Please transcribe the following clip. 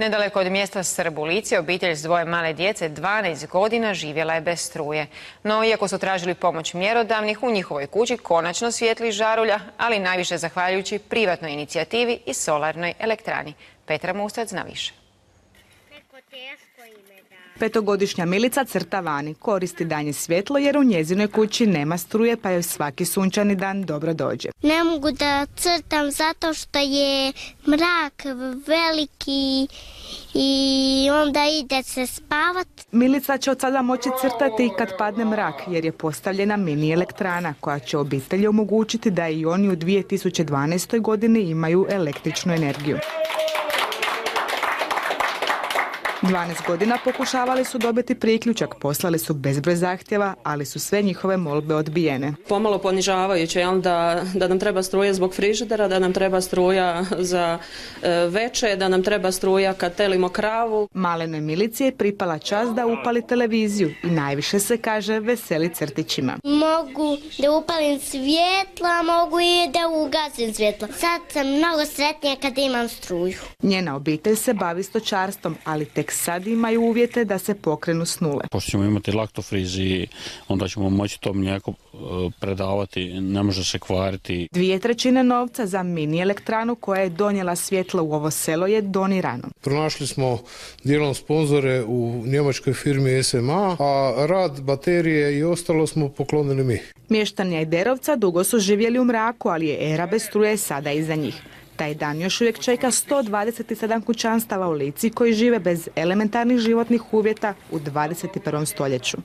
Nedaleko od mjesta Srbulici obitelj s dvoje male djece 12 godina živjela je bez struje. No, iako su tražili pomoć mjerodavnih, u njihovoj kući konačno svijetli žarulja, ali najviše zahvaljujući privatnoj inicijativi i solarnoj elektrani. Petra Mustac zna više. Petogodišnja Milica crta vani, koristi danje svjetlo jer u njezinoj kući nema struje pa joj svaki sunčani dan dobro dođe. Ne mogu da crtam zato što je mrak veliki i onda ide se spavat. Milica će od sada moći crtati i kad padne mrak jer je postavljena mini elektrana koja će obitelji omogućiti da i oni u 2012. godini imaju električnu energiju. 12 godina pokušavali su dobiti priključak, poslali su bezbroj zahtjeva, ali su sve njihove molbe odbijene. Pomalo ponižavajuće, da nam treba struja zbog frižidera, da nam treba struja za veče, da nam treba struja kad telimo kravu. Malenoj Milici je pripala čast da upali televiziju i najviše se, kaže, veseli crtićima. Mogu da upalim svjetlo, a mogu i da ugasim svjetlo. Sad sam mnogo sretnija kad imam struju. Njena obitelj se bavi stočarstvom, ali tek sad imaju uvjete da se pokrenu s nule. Pošto ćemo imati laktofriz i onda ćemo moći to mlijeko predavati, ne može se kvariti. 2/3 novca za mini elektranu koja je donijela svjetlo u ovo selo je donirano. Pronašli smo dijelom sponzore u njemačkoj firmi SMA, a rad baterije i ostalo smo poklonili mi. Mještani Ajderovca dugo su živjeli u mraku, ali je era bez struje sada iza njih. Taj dan još uvijek čeka 127 kućanstava u Lici koji žive bez elementarnih životnih uvjeta u 21. stoljeću.